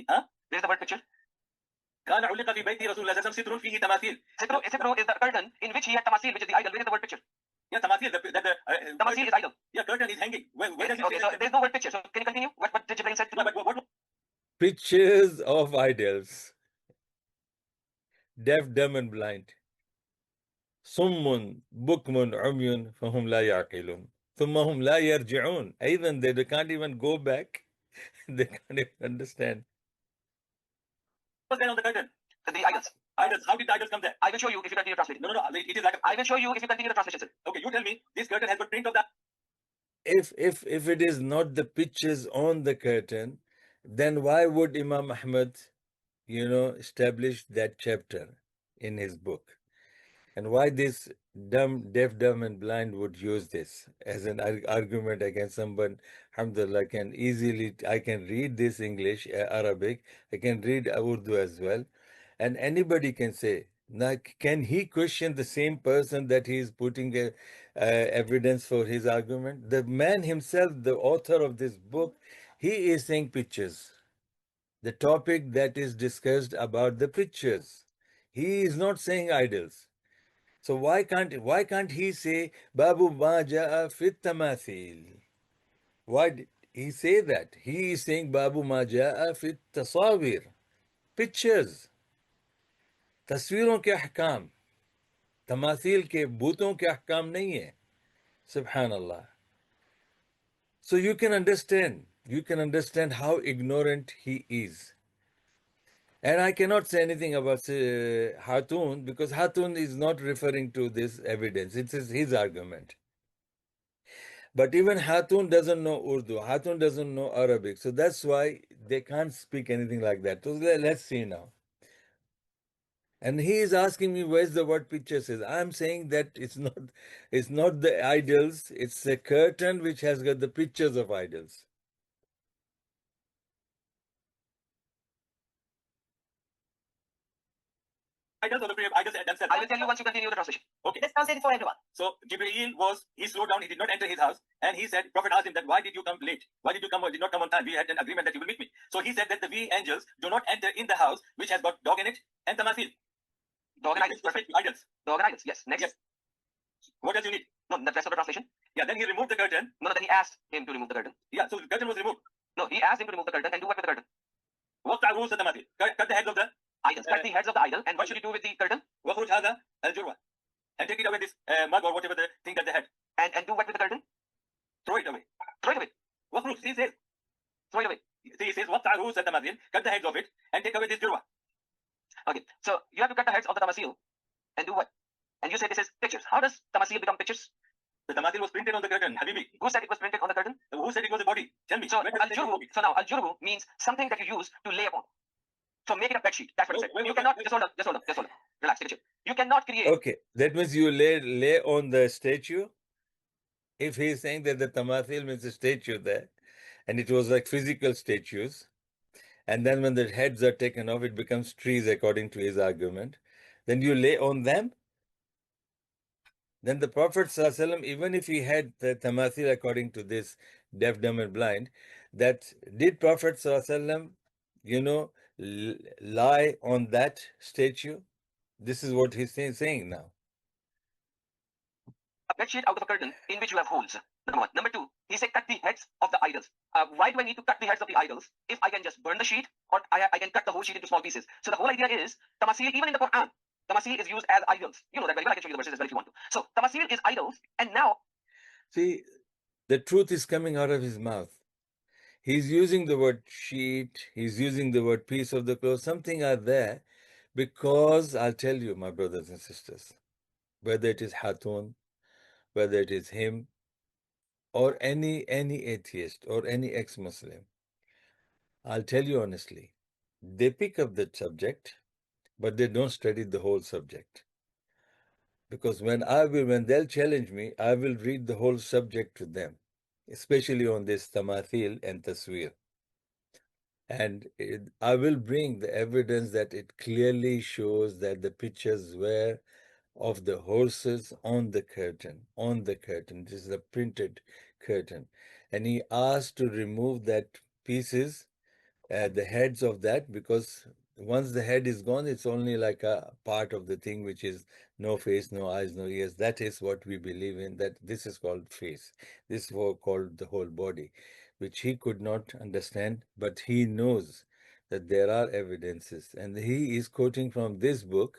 S2: Huh? There is the word picture. كان علق في بيت رسول الله صلى الله عليه وسلم ستر فيه تماثيل. Sitru is the curtain in which he had tamathil, which is the idol. Where is the word picture? Yeah, tamathil. Tamathil is idol. Yeah, curtain is hanging. Where does it say? So there's no word picture. So can you continue? What did Jibreel say? What?
S1: Pictures of idols. Deaf, dumb, and blind. صم بكم عمي فهم لا يعقلون ثم هم لا يرجعون. Even they can't even go back. They can't even understand.
S2: What's there on the curtain? The idols. How did the idols come there? I will show you if you continue translating. No. It is like I will show you if you continue the translation. Okay, you tell me. This curtain has got print of that.
S1: If it is not the pictures on the curtain, then why would Imam Ahmad, establish that chapter in his book? And why this deaf, dumb, and blind would use this as an argument against someone? Alhamdulillah, I can read this English, Arabic, I can read Urdu as well. And anybody can say, now, can he question the same person that he is putting evidence for his argument? The man himself, the author of this book, he is saying pictures. The topic that is discussed about the pictures. He is not saying idols. So why can't he say Babu ma ja'a fit tamathil? Why did he say that? He is saying Babu ma ja'a fit tasawir. Pictures. तस्वीरों के अहकाम, तमासील के बूतों के अहकाम नहीं है. Subhanallah. So you can understand how ignorant he is. And I cannot say anything about Hatun because Hatun is not referring to this evidence. It is his argument. But even Hatun doesn't know Urdu. Hatun doesn't know Arabic. So that's why they can't speak anything like that. So let's see now. And he is asking me where's the word pictures is. I'm saying that it's not the idols, it's a curtain which has got the pictures of idols.
S4: Idols or the idols themselves.
S2: I will tell you once you continue the translation.
S4: Okay.
S3: Let's translate it for everyone.
S4: So Jibreel he slowed down, he did not enter his house, and he said, Prophet asked him that why did you come late? Why did you did not come on time? We had an agreement that you will meet me. So he said that the we angels do not enter in the house which has got dog in it and tamathil.
S2: Dog and idols. Perfect.
S4: Idols.
S2: Dog and idols. Yes. Next.
S4: Yes. What else you need?
S2: No, the rest of the translation.
S4: Yeah, then he removed the curtain.
S2: No, then he asked him to remove the curtain.
S4: Yeah, so the curtain was removed.
S2: No, he asked him to remove the curtain and do what with the curtain?
S4: وقطع رؤوس التماثيل. Cut the heads of the
S2: Idols. Cut the heads of the idol. And what should you do with the curtain?
S4: وخرج هذا الجروة. And take it away, this mug or whatever the thing that they had.
S2: And do what with the curtain?
S4: Throw it away.
S2: Throw it away.
S4: وخرج, he says.
S2: Throw it away.
S4: He says وقطع رؤوس التماثيل. Cut the heads of it and take away this jurwa.
S2: Okay, so you have to cut the heads of the tamasil and do what? And you say this is pictures. How does tamasil become pictures?
S4: The tamathil was printed on the curtain. Habibi.
S2: Who said it was printed on the curtain?
S4: Who said it was a body? Tell me.
S2: So now al-jurbu means something that you use to lay upon. So make it a bed sheet. That's what it said. You cannot just hold on. Relax, take a chill. You cannot create.
S1: Okay, that means you lay on the statue. If he is saying that the tamathil means a statue there, and it was like physical statues, and then when the heads are taken off, it becomes trees according to his argument, then you lay on them. Then the Prophet ﷺ, even if he had the tamathil according to this deaf, dumb and blind, that did Prophet ﷺ, lie on that statue? This is what he's saying now.
S2: A bed sheet out of a curtain in which you have holes. Number one. Number two, he said cut the heads of the idols. Why do I need to cut the heads of the idols if I can just burn the sheet or I can cut the whole sheet into small pieces? So the whole idea is tamasil, even in the Quran, tamasil is used as idols. You know that very well. I can show you the verses as well if you want to. So tamasil is idols, and now
S1: see, the truth is coming out of his mouth. He's using the word sheet, he's using the word piece of the cloth, something are there, because I'll tell you, my brothers and sisters, whether it is Hatun, whether it is him, or any atheist or any ex-Muslim, I'll tell you honestly, they pick up that subject, but they don't study the whole subject. Because when they'll challenge me, I will read the whole subject to them, especially on this tamathil and taswir. And I will bring the evidence that it clearly shows that the pictures were of the horses on the curtain. This is a printed curtain. And he asked to remove that pieces, the heads of that, because once the head is gone, it's only like a part of the thing, which is no face, no eyes, no ears. That is what we believe in, that this is called face. This is called the whole body, which he could not understand, but he knows that there are evidences. And he is quoting from this book,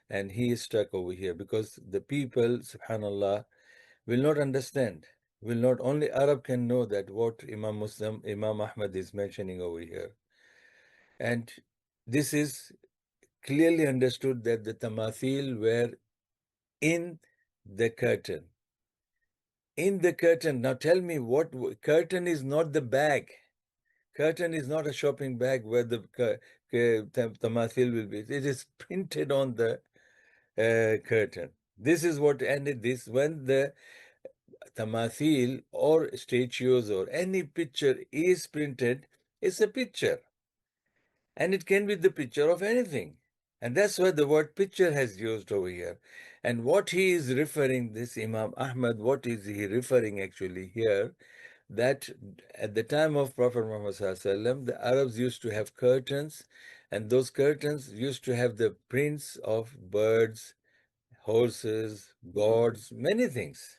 S1: and he is stuck over here because the people, subhanallah, will not understand. Will not only Arab can know that what Imam Ahmad is mentioning over here. And this is clearly understood that the tamathil were in the curtain. In the curtain. Now tell me, what curtain is not the bag. Curtain is not a shopping bag where the tamathil will be. It is printed on the curtain. This is what ended this. When the tamathil or statues or any picture is printed, it's a picture. And it can be the picture of anything. And that's why the word picture has used over here. And what he is referring, this Imam Ahmad, what is he referring actually here? That at the time of Prophet Muhammad ﷺ, the Arabs used to have curtains, and those curtains used to have the prints of birds, horses, gods, many things.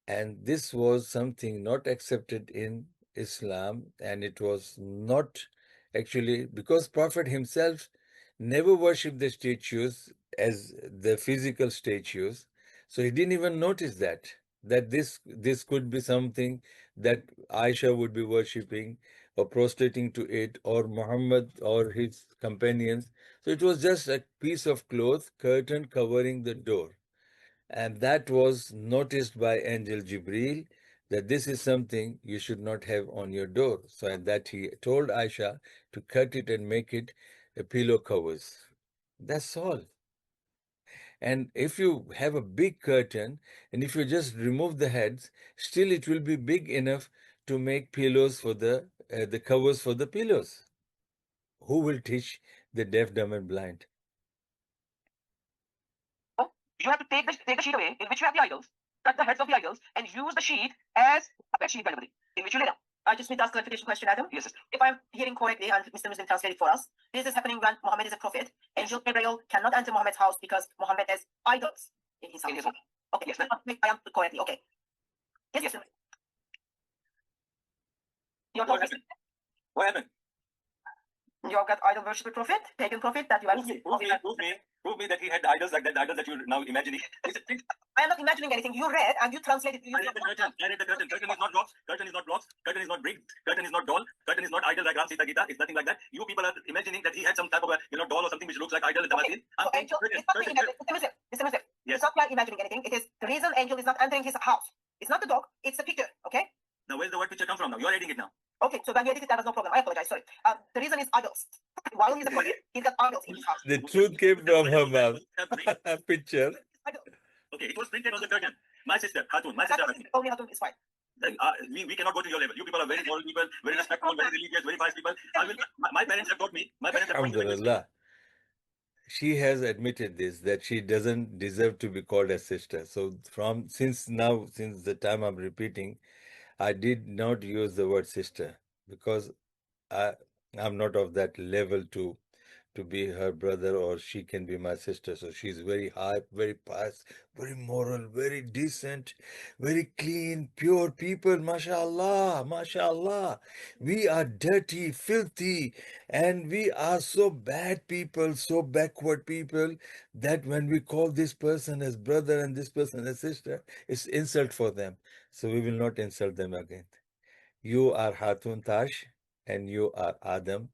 S1: And this was something not accepted in Islam, and it was not actually, because Prophet himself never worshipped the statues as the physical statues, so he didn't even notice that this could be something that Aisha would be worshipping or prostrating to it, or Muhammad or his companions. So it was just a piece of cloth, curtain covering the door. And that was noticed by Angel Jibril, that this is something you should not have on your door. So and that he told Aisha to cut it and make it a pillow covers. That's all. And if you have a big curtain and if you just remove the heads, still it will be big enough to make pillows for the covers for the pillows. Who will teach the deaf, dumb, and blind?
S3: You have to take the sheet away in which you have the idols, cut the heads of the idols, and use the sheet as a bed sheet kind of thing, in which you lay down. I just need to ask a clarification question, Adam.
S2: Yes, yes.
S3: If I'm hearing correctly, and Mr. Muslim translated for us, this is happening when Muhammad is a prophet. Angel Gabriel cannot enter Muhammad's house because Muhammad has idols in his house.
S2: In his home.
S3: Okay,
S2: Yes,
S3: I am correctly. Okay. Yes,
S2: Yes.
S3: Mr. You're
S4: What
S3: talking.
S4: happened? What happened?
S3: You have got idol worshiper prophet, pagan prophet that you are.
S4: Prove me that he had the idols like that, the idols that you're now imagining.
S3: I am not imagining anything. You read and you translated.
S4: I read the curtain. Curtain is not rocks. Curtain is not blocks. Curtain is not bricks. Curtain is not doll. Curtain is not idol like Ram Sita Gita. It's nothing like that. You people are imagining that he had some type of a doll or something which looks like idol in the
S3: Okay.
S4: Masjid.
S3: So angel, it's not Mr. Muslim.
S4: Yes.
S3: It's not like imagining anything. It is the reason angel is not entering his house. It's not the dog. It's the picture. Okay.
S4: Now where's the word picture come from now? You're reading it now.
S3: Okay. So when you edited that was no problem. I apologize. Sorry. The reason is idols. While he's a prophet, he's got idols in his house.
S1: The truth came from her mouth. A picture.
S4: Okay, it was printed on the curtain. My sister, Hatun, my sister Hatun.
S3: Only Hatun is fine.
S4: We cannot go to your level. You people are very moral people, very respectful, very religious, very pious people. My parents have taught me. My parents have taught me.
S1: Alhamdulillah. She has admitted this, that she doesn't deserve to be called a sister. So since the time I'm repeating, I did not use the word sister because I'm not of that level to be her brother, or she can be my sister. So she's very high, very pious, very moral, very decent, very clean, pure people. MashaAllah, MashaAllah. We are dirty, filthy, and we are so bad people, so backward people, that when we call this person as brother and this person as sister, it's insult for them. So we will not insult them again. You are Hatun Tash and you are Adam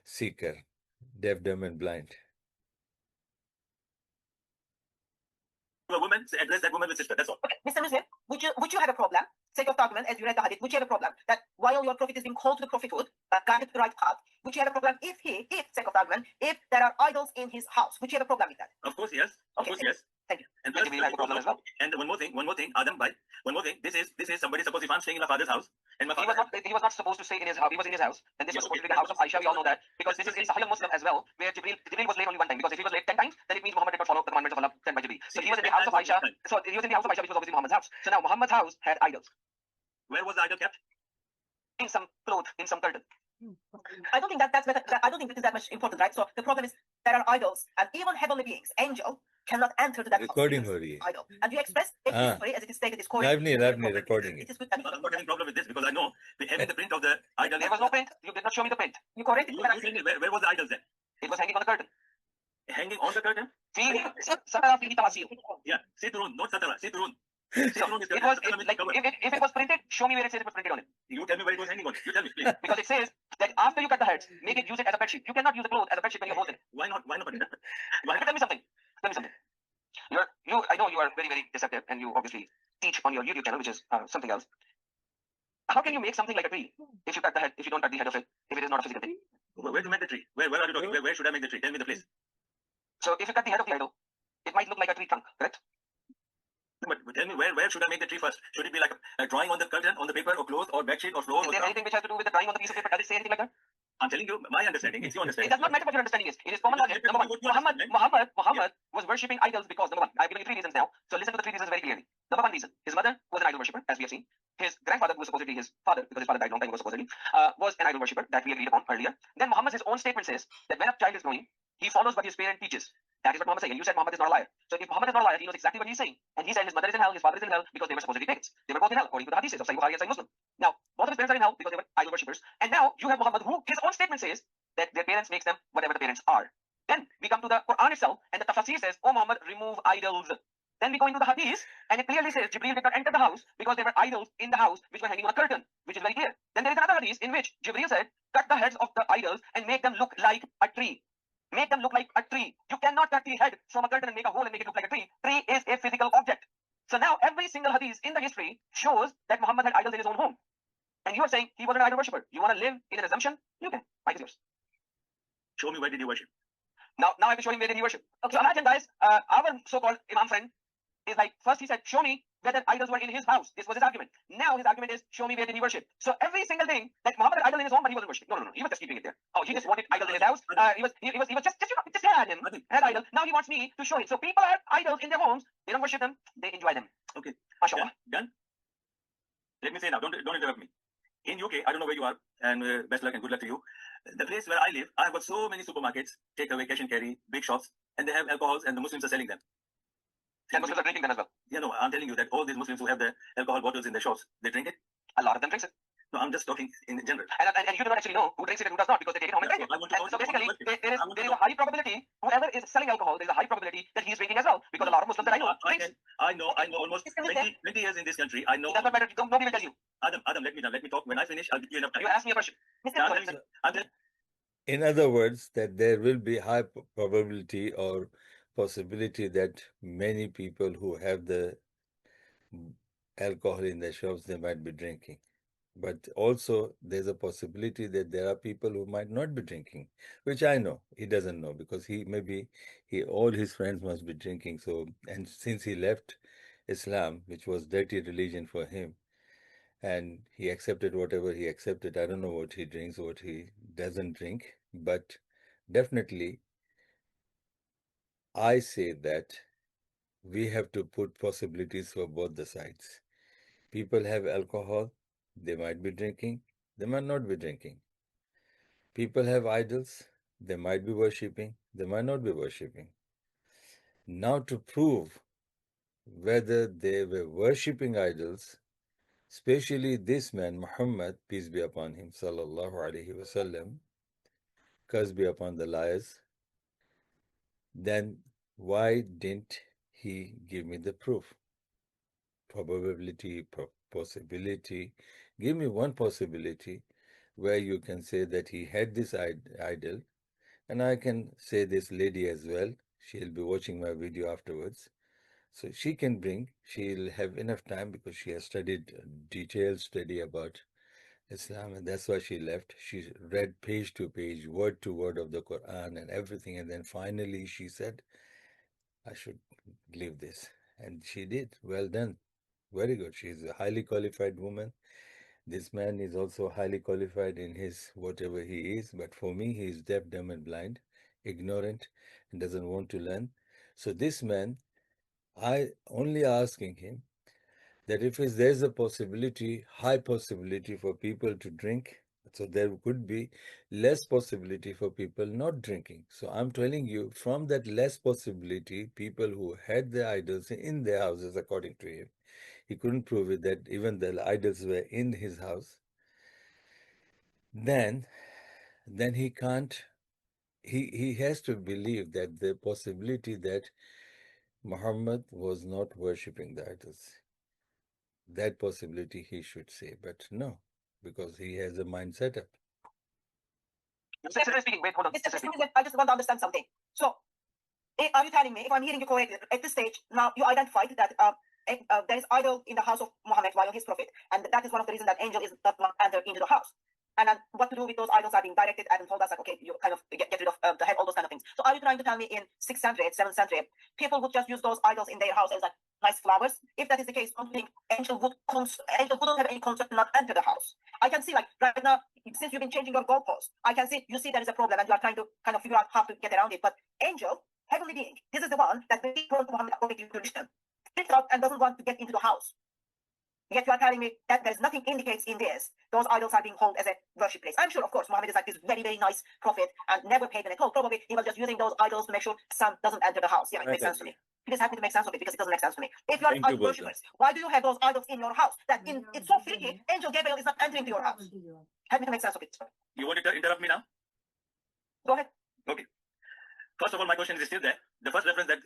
S1: Seeker, deaf, dumb, and blind.
S4: A woman, address that woman with sister. That's all.
S3: Okay, Mr. Muslim, would you have a problem? Sake of argument, as you read the hadith, would you have a problem that while your prophet is being called to the prophethood, guided to the right path, would you have a problem if sake of argument, if there are idols in his house? Would you have a problem with that?
S4: Of course, yes. Of course, yes.
S3: Thank you.
S4: And
S2: I have a problem as well.
S4: And one more thing, Adam, bye. One more thing. This is somebody. Suppose if I'm staying in my father's house, and my father
S2: He was not supposed to stay in his house. He was in his house, and this was supposed to be the house of Aisha. We all know that because this is in Sahih Muslim as well, where Jibril was late only one time. Because if he was late 10 times, then it means Muhammad did not follow the commandments of Allah sent by Jibril. So he was in the house of Aisha. So he was in the house of Aisha, which was obviously Muhammad's house. So now Muhammad's house had idols.
S4: Where was the idol kept?
S2: In some cloth, in some curtain.
S3: I don't think I don't think this is that much important, right? So the problem is there are idols, and even heavenly beings, angel, cannot enter to that
S1: Recording
S3: house.
S1: her,
S3: Idol. And you express a history as it is stated, is correct.
S1: I've need recording it.
S3: It is good.
S4: I'm not having problem with this because I know having the print of the idol.
S2: There was no print. You did not show me the print.
S3: You correct?
S4: Where was the idols then?
S2: It was hanging on the curtain.
S4: Hanging on the curtain?
S2: Satara fihi tamasil.
S4: Yeah, sitrun, not satara, sitrun.
S2: So it was like if it was printed, show me where it says it was printed on it.
S4: You tell me where it was hanging on. You tell me, please.
S2: Because it says that after you cut the heads, use it as a bedsheet. You cannot use the cloth as a bedsheet when you're holding it.
S4: Why not? Why not?
S2: Tell me something. I know you are very, very deceptive, and you obviously teach on your YouTube channel, which is something else. How can you make something like a tree if you don't cut the head of it, if it is not a physical thing?
S4: Where to make the tree? Where are you talking? Where should I make the tree? Tell me the place.
S2: So if you cut the head of the idol, it might look like a tree trunk, correct?
S4: But tell me where should I make the tree first? Should it be like a drawing on the curtain, on the paper, or cloth, or bedsheet, or floor?
S2: Is there anything which has to do with the drawing on the piece of paper? Does it say anything like that?
S4: I'm telling you my understanding. It's your
S2: It
S4: understanding.
S2: does not matter what your understanding is. It is common logic. Number one, Muhammad was worshipping idols because, number one, I've given you 3 reasons now. So listen to the 3 reasons very clearly. Number 1 reason, his mother was an idol worshipper, as we have seen. His grandfather, who was supposedly his father, because his father died long time ago supposedly, was an idol worshipper that we agreed upon earlier. Then Muhammad's own statement says that when a child is growing, he follows what his parent teaches. That is what Muhammad said. And you said Muhammad is not a liar. So if Muhammad is not a liar, he knows exactly what he's saying. And he said his mother is in hell, his father is in hell, because they were supposedly pagans. They were both in hell, according to the hadiths of Sahih Bukhari and Sahih Muslim. Now, both of his parents are in hell because they were idol worshippers. And now you have Muhammad, who his own statement says that their parents makes them whatever the parents are. Then we come to the Quran itself, and the tafsir says, "Oh Muhammad, remove idols." Then we go into the Hadith, and it clearly says Jibreel did not enter the house because there were idols in the house which were hanging on a curtain, which is very clear. Then there is another Hadith in which Jibreel said, cut the heads of the idols and make them look like a tree. Make them look like a tree. You cannot cut the head from a curtain and make a hole and make it look like a tree. Tree is a physical object. So now every single Hadith in the history shows that Muhammad had idols in his own home. And you are saying he was an idol worshipper. You want to live in an assumption? You can. Mike is yours.
S4: Show me where did he worship.
S2: Now I have to show him where did he worship. Okay, so imagine guys, our so-called Imam friend is like, first he said, show me whether idols were in his house. This was his argument. Now his argument is, show me where did he worship. So every single thing that Muhammad had idol in his home, but he wasn't worshiping. No. He was just keeping it there. Oh, he just wanted idols in his house. He was just had him, had idol. Now he wants me to show it. So people have idols in their homes. They don't worship them. They enjoy them.
S4: Okay.
S2: Mashallah.
S4: Done. Let me say now, don't interrupt me. In UK, I don't know where you are, and best luck and good luck to you. The place where I live, I've got so many supermarkets, take away, cash and carry, big shops, and they have alcohols, and the Muslims are selling them.
S2: And Muslims are drinking them as well.
S4: Yeah, no, I'm telling you that all these Muslims who have the alcohol bottles in their shops, they drink it.
S2: A lot of them drinks it.
S4: No, I'm just talking in general.
S2: And you do not actually know who drinks it and who does not, because they take it home and drink it. And so basically, there is a high probability, whoever is selling alcohol, there is a high probability that he is drinking as well, because a lot of Muslims that I know almost 20 years in this country. I know. It does not matter. Nobody will tell you.
S4: Adam, let me talk. When I finish, I'll give you enough time.
S2: You ask me a question.
S1: In other words, that there will be high probability or possibility that many people who have the alcohol in their shops, they might be drinking. But also there's a possibility that there are people who might not be drinking, which I know. He doesn't know because all his friends must be drinking. So, and since he left Islam, which was dirty religion for him, and he accepted whatever he accepted, I don't know what he drinks, what he doesn't drink, but definitely I say that we have to put possibilities for both the sides. People have alcohol, they might be drinking, they might not be drinking. People have idols, they might be worshipping, they might not be worshipping. Now to prove whether they were worshipping idols, especially this man, Muhammad, peace be upon him, sallallahu alaihi wasallam, curse be upon the liars, then why didn't he give me the proof? Probability, possibility. Give me one possibility where you can say that he had this idol, and I can say this lady as well. She'll be watching my video afterwards. So she'll have enough time because she has studied detailed study about Islam, and that's why she left. She read page to page, word to word of the Quran and everything, and then finally she said, I should leave this. And she did. Well done. Very good. She's a highly qualified woman. This man is also highly qualified in his whatever he is, but for me, he is deaf, dumb, and blind, ignorant, and doesn't want to learn. So this man, I only asking him that if there's a possibility, high possibility for people to drink, so there could be less possibility for people not drinking. So I'm telling you, from that less possibility, people who had the idols in their houses, according to him, he couldn't prove it that even the idols were in his house, then he can't, he has to believe that the possibility that Muhammad was not worshipping the idols, that possibility he should say, but no, because he has a mind set up.
S2: Speaking, wait, hold on.
S3: I just want to understand something. So, are you telling me, if I'm hearing you correctly, at this stage, now you identified that there is idol in the house of Muhammad while his prophet, and that is one of the reasons that angel is not enter into the house. And then what to do with those idols are being directed and told us like, okay, you kind of get rid of the head, all those kind of things. So are you trying to tell me in 6th century, 7th century, people would just use those idols in their house as like nice flowers? If that is the case, don't you think angel wouldn't have any concept to not enter the house? I can see like right now, since you've been changing your goalposts, I can see, you see there is a problem and you are trying to kind of figure out how to get around it. But angel, heavenly being, this is the one that very prone to Muhammad according to tradition, flips out and doesn't want to get into the house. Yet you are telling me that there's nothing indicates in this. Those idols are being held as a worship place. I'm sure, of course, Muhammad is like this very, very nice prophet and never pagan at all. Probably he was just using those idols to make sure sun doesn't enter the house. Yeah, it makes sense to me. Please help me to make sense of it because it doesn't make sense to me. If you are idol worshippers, why do you have those idols in your house? That it's so freaky, Angel Gabriel is not entering to your house. Help me to make sense of it.
S4: You want to interrupt me now?
S3: Go ahead.
S4: Okay. First of all, my question is still there. the first reference that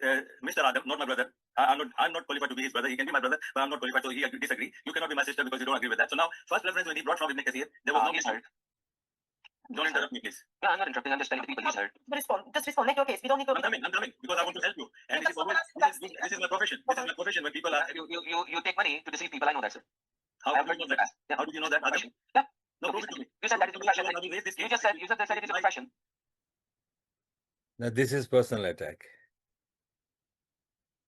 S4: Mr. Adam, not my brother, I'm not qualified to be his brother. He can be my brother, but I'm not qualified. So he disagree. You cannot be my sister because you don't agree with that. So now, first reference when he brought from Ibn Kathir, there was no.
S2: He's hurt.
S4: Don't interrupt me, please.
S2: No, I'm not interrupting. I'm just telling the people he's hurt.
S3: Just respond. Make your case. We don't need to.
S4: I'm coming because I want to help you. And this is my profession. This is my profession. When people are
S2: You take money to deceive people. I know that, sir.
S4: How do you know that?
S2: Yeah.
S4: How do you know that? Adam?
S2: Yeah.
S4: No, prove it to me.
S2: You said that is a profession. You just said it is a profession.
S1: Now this is personal attack.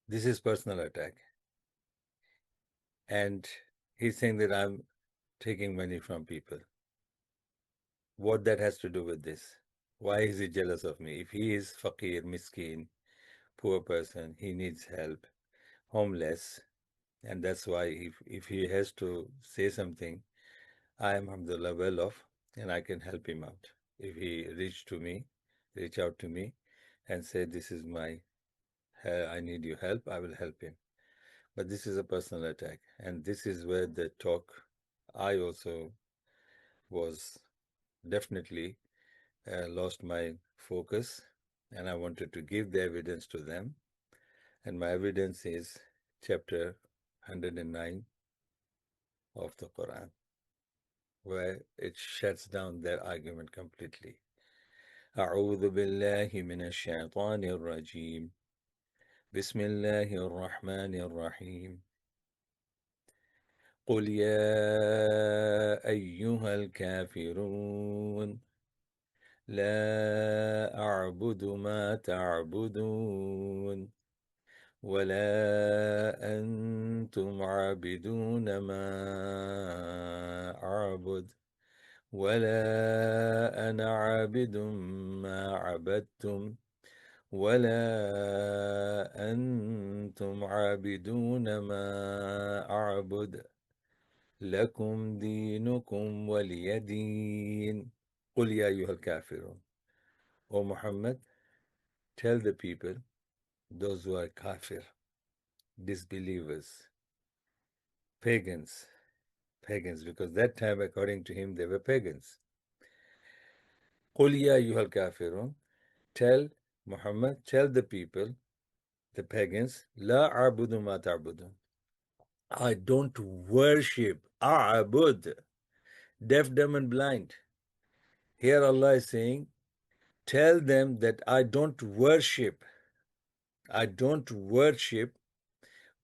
S1: This is personal attack. And he's saying that I'm taking money from people. What that has to do with this? Why is he jealous of me? If he is faqir, miskin, poor person, he needs help, homeless, and that's why if he has to say something, I am alhamdulillah well off and I can help him out. If he reach out to me and say, this is my, I need your help, I will help him. But this is a personal attack. And this is where the talk, I also was definitely lost my focus, and I wanted to give the evidence to them. And my evidence is chapter 109 of the Quran, where it shuts down their argument completely. أعوذ بالله من الشيطان الرجيم بسم الله الرحمن الرحيم قل يا أيها الكافرون لا أعبد ما تعبدون ولا أنتم عابدون ما أعبد ولا أنا عابد ما عبدتم ولا أنتم عابدون ما أعبد لكم دينكم ولي دين قل يا أيها الكافرون. O Muhammad, tell the people, those who are kafir, disbelievers, pagans, because that time, according to him, they were pagans. قل يا أيها الكافرون, tell Muhammad, tell the people, the pagans, لا أعبد ما تعبدون. I don't worship, أعبد, deaf, dumb, and blind. Here Allah is saying, tell them that I don't worship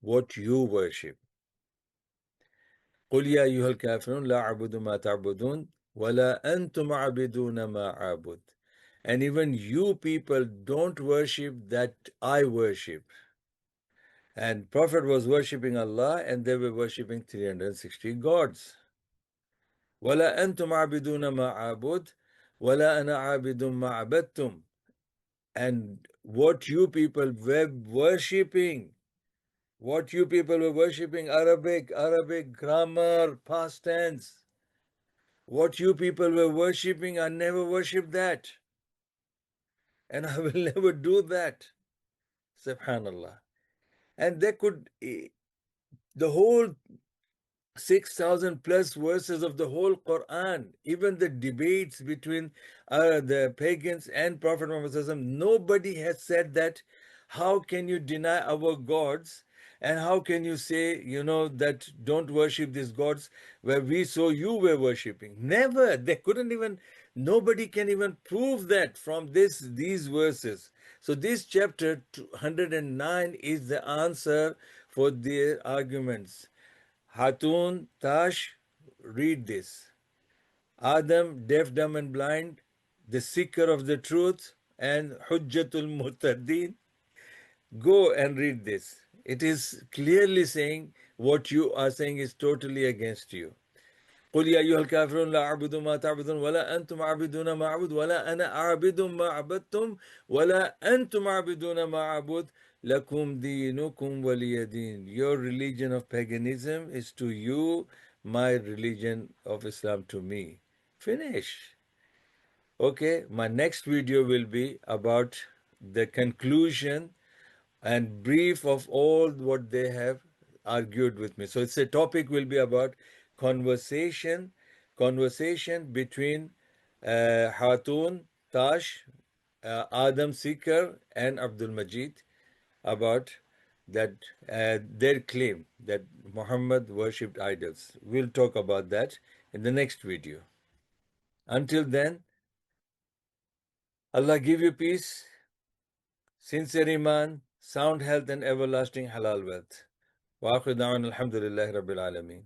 S1: what you worship. قل يا أيها الكافرون لا أعبد ما تعبدون ولا أنتم عابدون ما أعبد. And even you people don't worship that I worship. And Prophet was worshipping Allah and they were worshipping 360 gods. ولا أنتم عابدون ما أعبد ولا أنا عابد ما عبدتم. And what you people were worshipping, Arabic grammar, past tense. What you people were worshipping, I never worshipped that. And I will never do that. Subhanallah. And they could, the whole 6,000 plus verses of the whole Quran, even the debates between the pagans and Prophet Muhammad, nobody has said that. How can you deny our gods? And how can you say, that don't worship these gods where we saw you were worshipping? Never. They couldn't even, nobody can even prove that from these verses. So this chapter 109 is the answer for their arguments. Hatun, Tash, read this. Adam, deaf, dumb, and blind, the seeker of the truth, and Hujjatul Muhtadin. Go and read this. It is clearly saying what you are saying is totally against you. قل يا أيها الكافرون لا أعبد ما تعبدون ولا أنتم عابدون ما أعبد ولا أنا عابد ما عبدتم ولا أنتم عابدون ما أعبد لكم دينكم ولي دين. Your religion of paganism is to you, my religion of Islam to me. Finish. Okay, my next video will be about the conclusion and brief of all what they have argued with me. So it's a topic will be about conversation between Hatun, Tash, Adam Seeker and Abdul Majid about that their claim that Muhammad worshipped idols. We'll talk about that in the next video. Until then, Allah give you peace, sincere iman, sound health, and everlasting halal wealth. Wa akhiru da'wana alhamdulillahi rabbil alameen.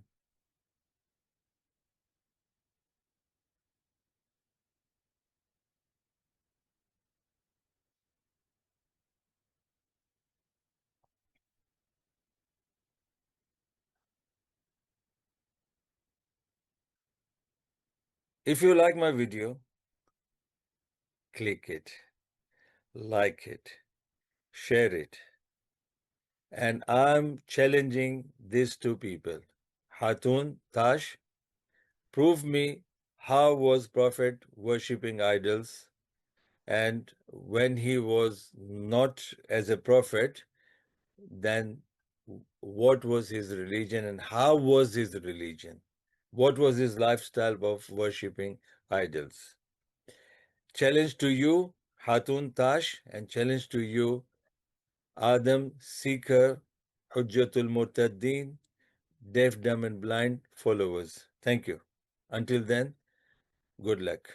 S1: If you like my video, click it, like it, share it. And I'm challenging these two people, Hatun, Tash, prove me how was Prophet worshipping idols, and when he was not as a prophet, then what was his religion and how was his religion? What was his lifestyle of worshipping idols? Challenge to you, Hatun Tash, and challenge to you, Adam Seeker, Hujjatul Murtaddin, deaf, dumb, and blind followers. Thank you. Until then, good luck.